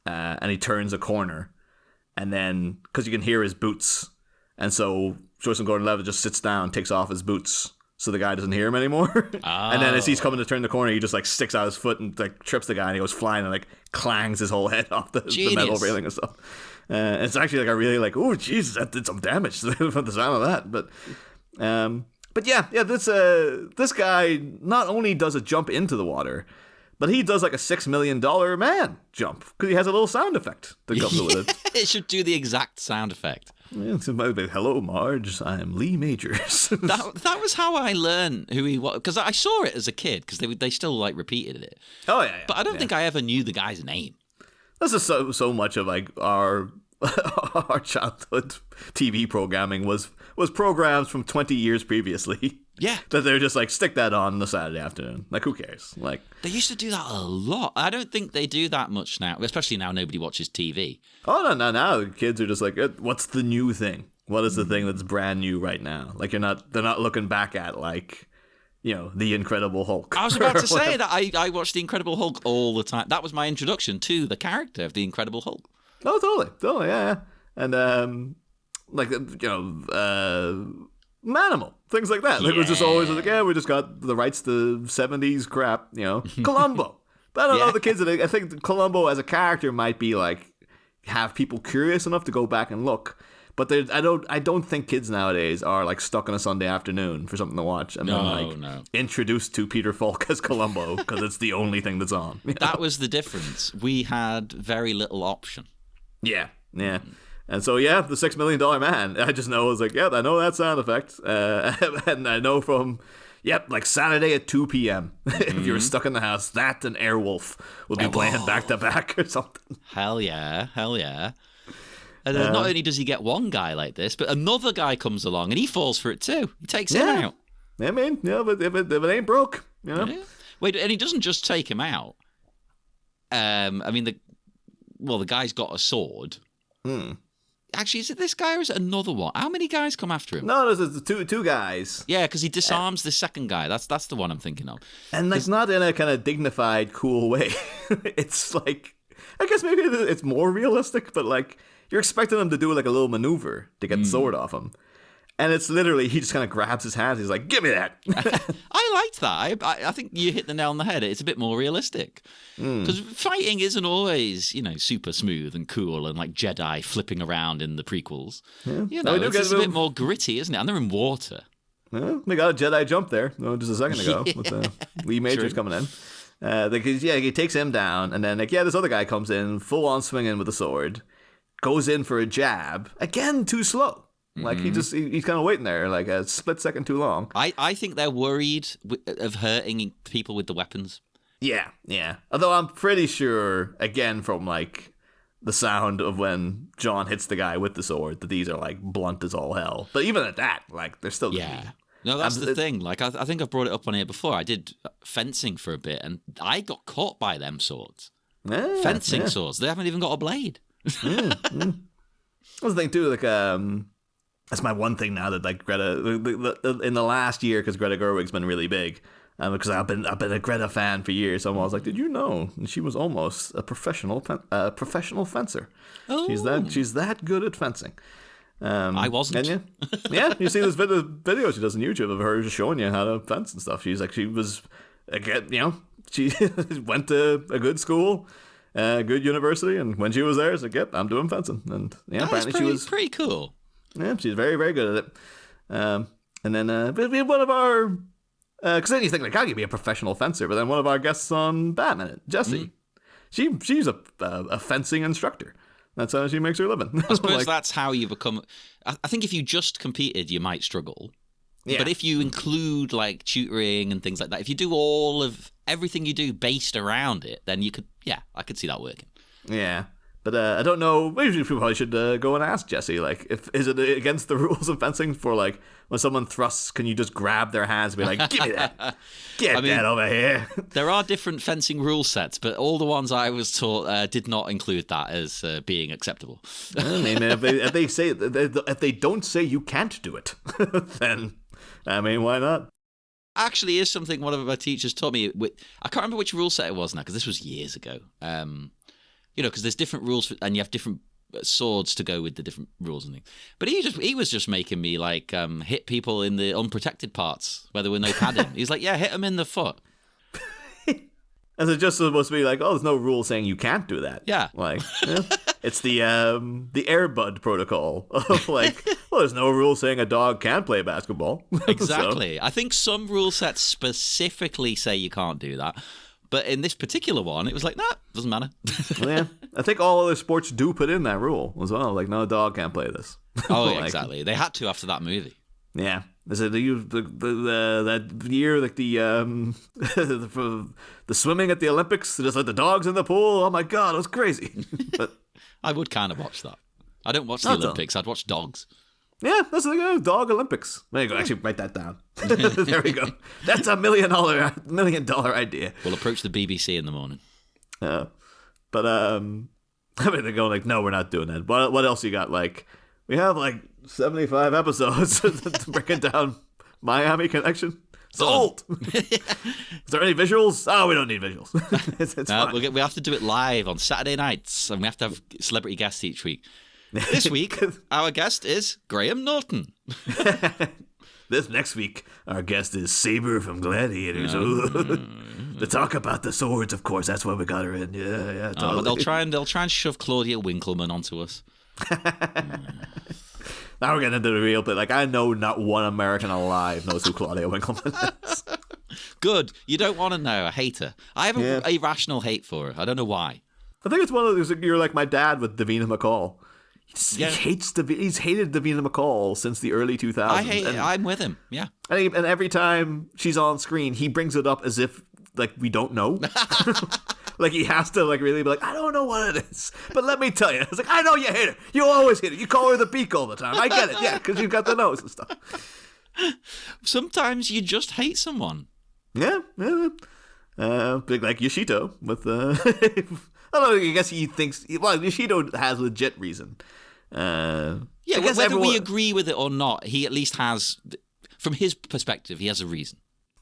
and he turns a corner, and then, because you can hear his boots, and so Joseph Gordon-Levitt just sits down, takes off his boots, so the guy doesn't hear him anymore. And then as he's coming to turn the corner, he just sticks out his foot and trips the guy, and he goes flying and clangs his whole head off the metal railing and stuff. It's actually I really oh Jesus, that did some damage from the sound of that. But yeah, this guy not only does a jump into the water, but he does a $6 million man jump because he has a little sound effect that comes with it. It should do the exact sound effect. Yeah, it's about, hello, Marge. I am Lee Majors. that was how I learned who he was, because I saw it as a kid because they still repeated it. Oh yeah. But I don't think I ever knew the guy's name. This is so much of our our childhood TV programming was programs from 20 years previously. Yeah. That they're just stick that on the Saturday afternoon. Who cares? They used to do that a lot. I don't think they do that much now, especially now nobody watches TV. Oh, no. Now kids are just what's the new thing? What is the thing that's brand new right now? They're not looking back at The Incredible Hulk. I was about to say that I watched The Incredible Hulk all the time. That was my introduction to the character of The Incredible Hulk. Oh, totally, yeah. And Manimal, things like that. It was just always we just got the rights to 70s crap, Columbo. But I don't know the kids. I think Columbo as a character might be have people curious enough to go back and look. But I don't think kids nowadays are stuck on a Sunday afternoon for something to watch and then introduced to Peter Falk as Columbo because it's the only thing that's on. That was the difference. We had very little option. Yeah. And so, the $6 million man, I just know, I know that sound effect. And I know from, Saturday at 2 p.m. If you're stuck in the house, that and Airwolf will be playing back to back or something. Hell yeah. And not only does he get one guy like this, but another guy comes along and he falls for it too. He takes him out. I mean, but if it ain't broke, Yeah. Wait, and he doesn't just take him out. The guy's got a sword. Actually, is it this guy or is it another one? How many guys come after him? No, there's two guys. Yeah, because he disarms the second guy. That's the one I'm thinking of. And not in a kind of dignified, cool way. It's I guess maybe it's more realistic, but you're expecting him to do a little maneuver to get the sword off him. And it's literally, he just kind of grabs his hands. He's like, give me that. I liked that. I think you hit the nail on the head. It's a bit more realistic. Because fighting isn't always, super smooth and cool and Jedi flipping around in the prequels. Yeah. It's a bit more gritty, isn't it? And they're in water. Well, we got a Jedi jump there just a second ago with Lee Majors coming in. He takes him down. And then, this other guy comes in, full on swinging with a sword. Goes in for a jab. Again, too slow. He's kind of waiting there, a split second too long. I think they're worried of hurting people with the weapons. Yeah. Although I'm pretty sure, again, from the sound of when John hits the guy with the sword, that these are blunt as all hell. But even at that, they're still gonna be. No, that's the thing. I think I've brought it up on here before. I did fencing for a bit, and I got caught by them swords. Fencing swords. They haven't even got a blade. That's the thing too. That's my one thing now that like Greta in the last year, because Greta Gerwig's been really big. Because I've been a Greta fan for years. So I was like, did you know she was almost a professional fencer? Oh. She's that good at fencing. I wasn't. And yeah, you see this video she does on YouTube of her just showing you how to fence and stuff. She's like, she was, again, she went to a good school, good university, and when she was there, it's like, yep, I'm doing fencing. And apparently she was pretty cool. Yeah, she's very, very good at it. And then one of our, because then you think like, how can you be a professional fencer? But then one of our guests on Batman, Jessie, she's a fencing instructor. That's how she makes her living. I suppose that's how you become. I think if you just competed, you might struggle. Yeah. But if you include like tutoring and things like that, if you do all of everything you do based around it, then you could. Yeah, I could see that working. Yeah. But I don't know. Maybe we probably should go and ask Jessie. Like, is it against the rules of fencing for like when someone thrusts, can you just grab their hands and be like, give me that, get that over here? There are different fencing rule sets, but all the ones I was taught did not include that as being acceptable. I mean, if they don't say you can't do it, then I mean, why not? Actually, is something one of my teachers taught me. I can't remember which rule set it was now because this was years ago. Because there's different rules and you have different swords to go with the different rules and things. But he was just making me like hit people in the unprotected parts where there were no padding. He's like, yeah, hit them in the foot. Is it just supposed to be like, oh, there's no rule saying you can't do that? Yeah. Like, it's the Air Bud protocol of like, well, there's no rule saying a dog can't play basketball. Exactly. So. I think some rule sets specifically say you can't do that. But in this particular one, it was like, nah, doesn't matter. Yeah, I think all other sports do put in that rule as well. Like, no, a dog can't play this. Oh, like, exactly. They had to after that movie. Yeah, is it that year like the swimming at the Olympics? Just like the dogs in the pool. Oh my god, it was crazy. But I would kind of watch that. I don't watch the Olympics. I'd watch dogs. Yeah, that's the Dog Olympics. There you go. Actually, write that down. There we go. That's a $1 million idea. We'll approach the BBC in the morning. But I mean, they're going like, no, we're not doing that. What else you got? Like, we have like 75 episodes breaking down Miami Connection. Sold. Is there any visuals? Oh, we don't need visuals. it's fine. We have to do it live on Saturday nights, and we have to have celebrity guests each week. This week, our guest is Graham Norton. This next week, our guest is Saber from Gladiators. To talk about the swords, of course. That's why we got her in. Yeah, totally. But they'll try and shove Claudia Winkleman onto us. Now we're getting into the real bit. Like, I know not one American alive knows who Claudia Winkleman is. Good. You don't want to know. I hate her. I have an irrational hate for her. I don't know why. I think it's one of those. You're like my dad with Davina McCall. He's hated Davina McCall since the early 2000s. I'm with him. Yeah. And every time she's on screen, he brings it up as if like we don't know. Like he has to like really be like, I don't know what it is, but let me tell you. It's like, I know you hate her. You always hate her. You call her the Beak all the time. I get it. Yeah, because you've got the nose and stuff. Sometimes you just hate someone. Yeah. Big like Yoshito with I don't know. I guess he thinks. Well, Yoshito has legit reason. Whether we agree with it or not, he at least has, from his perspective, he has a reason.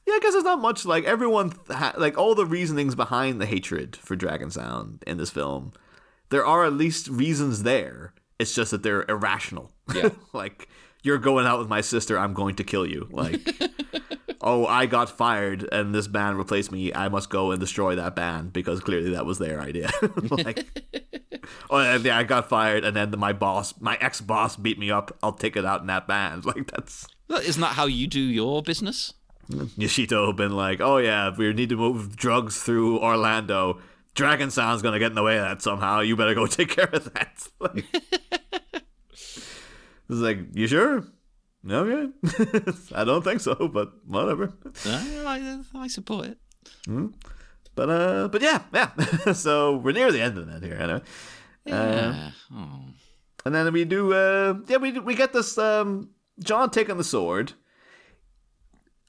Yeah, I guess there's not much like everyone like all the reasonings behind the hatred for Dragon Sound in this film. There are at least reasons there. It's just that they're irrational. Yeah, like you're going out with my sister, I'm going to kill you. Like, oh, I got fired and this band replaced me. I must go and destroy that band because clearly that was their idea. Like, yeah, I got fired and then my ex-boss beat me up. I'll take it out in that band. Like isn't that how you do your business? Yoshito been like, oh yeah, we need to move drugs through Orlando. Dragon Sound's gonna get in the way of that somehow. You better go take care of that. Like, it's like, you sure? Okay. I don't think so, but whatever. I support it. Mm-hmm. But yeah. So we're near the end of that here, anyway. Yeah. And then we do. We get this. John taking the sword.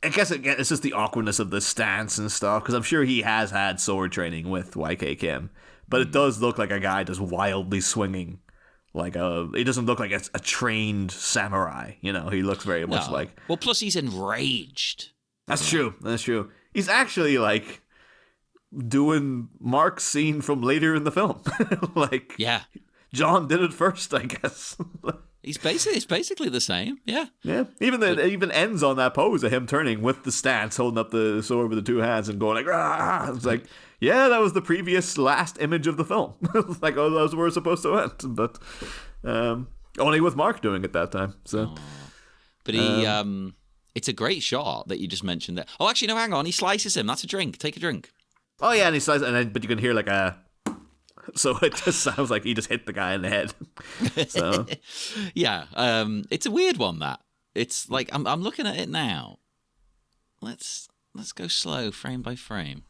I guess again, it's just the awkwardness of the stance and stuff, because I'm sure he has had sword training with YK Kim, but it does look like a guy just wildly swinging he doesn't look like a trained samurai. You know, he looks very much like. Well, plus he's enraged. That's true. He's actually like doing Mark's scene from later in the film. Like, yeah, John did it first, I guess. It's basically the same. Yeah. Yeah. It even ends on that pose of him turning with the stance, holding up the sword with the two hands and going like, "Rah!" It's like, yeah, that was the previous last image of the film. Like, oh, those were supposed to end, but only with Mark doing it that time. So, but he, it's a great shot that you just mentioned there. Oh, actually, no, hang on. He slices him. That's a drink. Take a drink. Oh yeah, and he slices, but you can hear like a. So it just sounds like he just hit the guy in the head. So yeah, it's a weird one. That it's like I'm looking at it now. Let's go slow, frame by frame.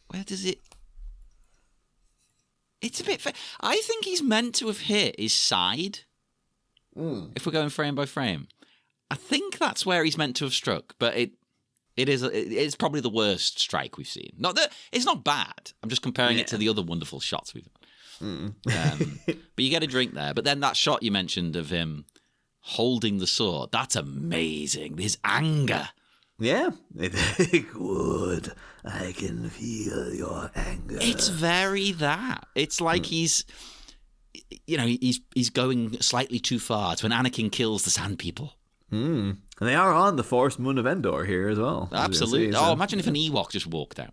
Where does it? It's a bit. I think he's meant to have hit his side. If we're going frame by frame, I think that's where he's meant to have struck. But it's probably the worst strike we've seen. Not that it's not bad. I'm just comparing it to the other wonderful shots we've had. But you get a drink there. But then that shot you mentioned of him holding the sword, that's amazing. His anger. Yeah. Good. I can feel your anger. It's very that. It's like he's going slightly too far. It's when Anakin kills the Sand People. And they are on the forest moon of Endor here as well. Absolutely. Oh, imagine if an Ewok just walked out.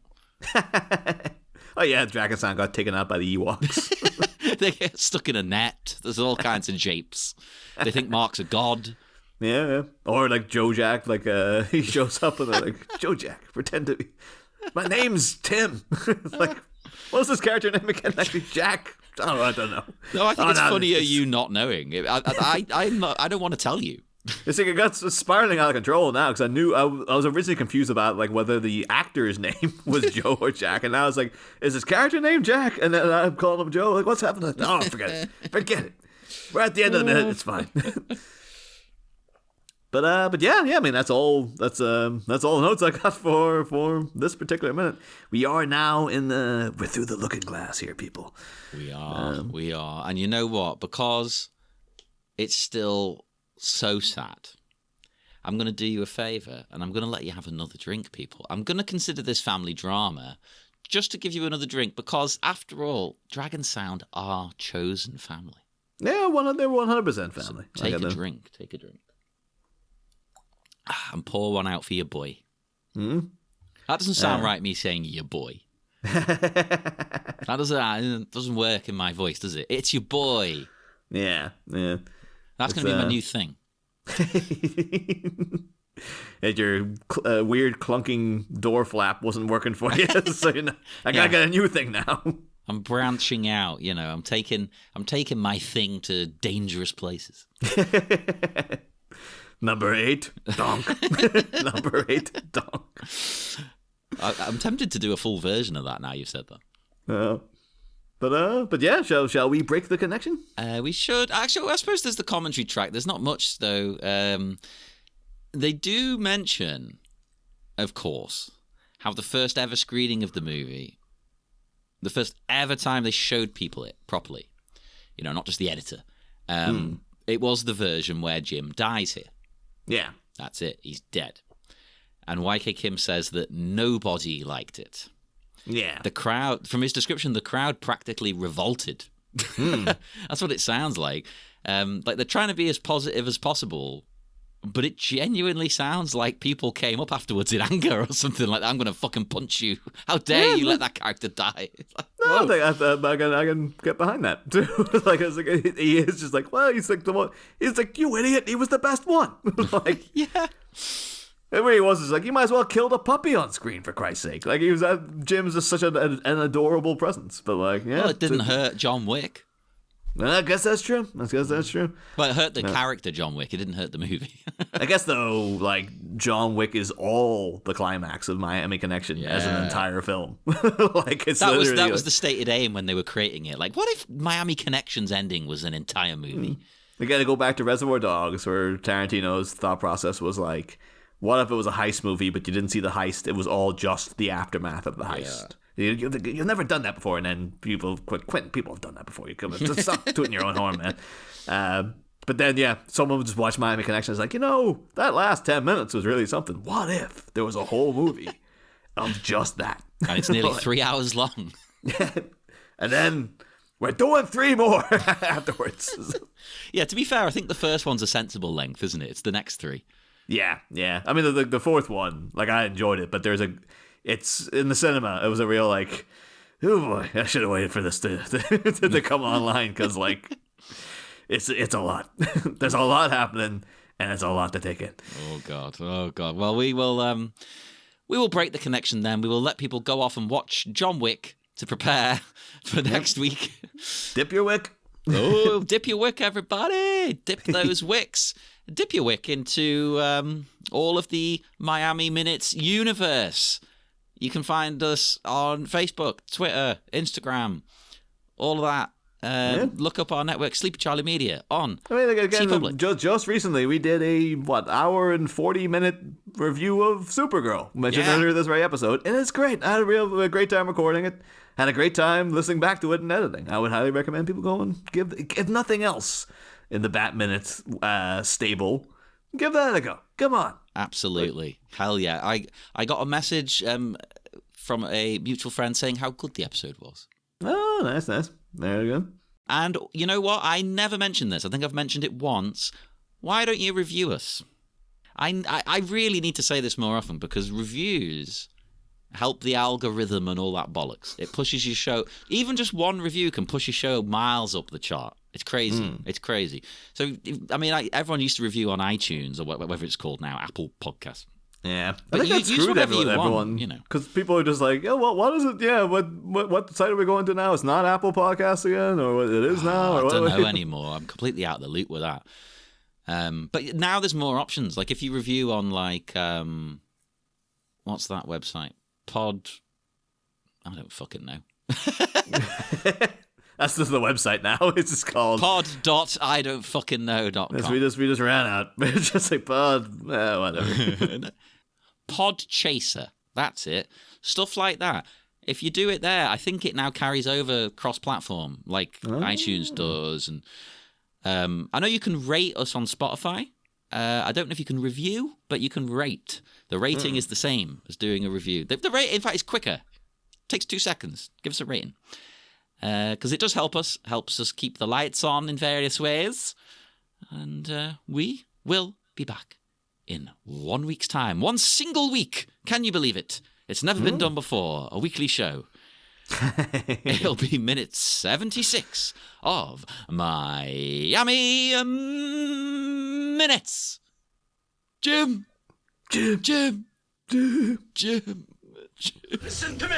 Oh yeah, Dragon-san got taken out by the Ewoks. They get stuck in a net. There's all kinds of japes. They think Mark's a god. Yeah. Or like Joe Jack, like he shows up and they're like, Joe Jack, pretend to be. My name's Tim. It's like, what's this character name again? Actually, Jack. Oh, I don't know. No, I think it's funnier you not knowing. I don't want to tell you. It's like it got spiraling out of control now because I knew I was originally confused about like whether the actor's name was Joe or Jack, and now I was like, is his character name Jack? And then I'm calling him Joe. Like, what's happening? Oh, forget it. We're at the end of the minute. It's fine. But yeah. I mean, that's all the notes I got for this particular minute. We are now we're through the looking glass here, people. We are, and you know what? Because it's still so sad, I'm going to do you a favour and I'm going to let you have another drink, people. I'm going to consider this family drama just to give you another drink because, after all, Dragon Sound are chosen family. Yeah, they're 100% family. So take a drink. And pour one out for your boy. That doesn't sound right, me saying your boy. That doesn't work in my voice, does it? It's your boy. Yeah. That's going to be my new thing. And your weird clunking door flap wasn't working for you, so I gotta get a new thing now. I'm branching out, I'm taking my thing to dangerous places. Number 8, donk. Number 8, donk. I'm tempted to do a full version of that now you've said that. But yeah, shall we break the connection? We should. Actually, I suppose there's the commentary track. There's not much, though. They do mention, of course, how the first ever screening of the movie, the first ever time they showed people it properly, not just the editor, it was the version where Jim dies here. Yeah. That's it. He's dead. And YK Kim says that nobody liked it. Yeah. The crowd, from his description, the crowd practically revolted. That's what it sounds like. Like they're trying to be as positive as possible, but it genuinely sounds like people came up afterwards in anger or something like that. I'm going to fucking punch you. How dare you let that character die? Like, no, I can get behind that too. He is just like, well, he's like the one. He's like, you idiot. He was the best one. Like, yeah. And where he was is like, you might as well kill the puppy on screen, for Christ's sake. Like, Jim's just such an adorable presence. But like, yeah. Well, it didn't hurt John Wick. I guess that's true. Well, it hurt the character John Wick. It didn't hurt the movie. I guess, though, like, John Wick is all the climax of Miami Connection as an entire film. Like, it's that was the stated aim when they were creating it. Like, what if Miami Connection's ending was an entire movie? We got to go back to Reservoir Dogs, where Tarantino's thought process was like, what if it was a heist movie, but you didn't see the heist? It was all just the aftermath of the heist. You've never done that before, and then people have done that before. You come just stop tooting your own horn, man. But then, someone would just watch Miami Connection. It's like, that last 10 minutes was really something. What if there was a whole movie of just that? And it's nearly 3 hours long. And then we're doing 3 more afterwards. Yeah, to be fair, I think the first one's a sensible length, isn't it? It's the next 3. Yeah. I mean, the fourth one, like, I enjoyed it, but it's in the cinema. It was a real, like, oh boy, I should have waited for this to come online, because, like, it's a lot. There's a lot happening, and it's a lot to take in. Oh God. Well, we will break the connection then. We will let people go off and watch John Wick to prepare for next week. Dip your wick. Oh, dip your wick, everybody. Dip those wicks. Dip your wick into all of the Miami Minutes universe. You can find us on Facebook, Twitter, Instagram, all of that. Look up our network, Sleepy Charlie Media, on again, just recently we did a hour and 40-minute review of Supergirl, mentioned earlier this very episode, and it's great. I had a great time recording it. Had a great time listening back to it and editing. I would highly recommend people go and give nothing else in the Bat Minutes stable. Give that a go. Come on. Absolutely. Hell yeah. I got a message from a mutual friend saying how good the episode was. Oh, nice. There you go. And you know what? I never mentioned this. I think I've mentioned it once. Why don't you review us? I really need to say this more often, because reviews help the algorithm and all that bollocks. It pushes your show. Even just one review can push your show miles up the chart. It's crazy. It's crazy. So, I mean, everyone used to review on iTunes, or whatever it's called now, Apple Podcasts. Yeah, but I think that screwed everyone. Because people are just like, what is it? Yeah, what site are we going to now? It's not Apple Podcasts again, or what it is now? I don't know anymore. I'm completely out of the loop with that. But now there's more options. Like if you review on what's that website? Pod. I don't fucking know. That's just the website now. It's just called pod.idon'tfucking.know.com. We just ran out. It's just like pod, whatever. Podchaser. That's it. Stuff like that. If you do it there, I think it now carries over cross-platform, like iTunes does. And I know you can rate us on Spotify. I don't know if you can review, but you can rate. The rating is the same as doing a review. The rate, in fact, is quicker. It takes 2 seconds. Give us a rating. Because it does helps us keep the lights on in various ways. And we will be back in 1 week's time. 1 single week. Can you believe it? It's never been done before. A weekly show. It'll be minute 76 of Miami Minutes. Jim. Listen to me.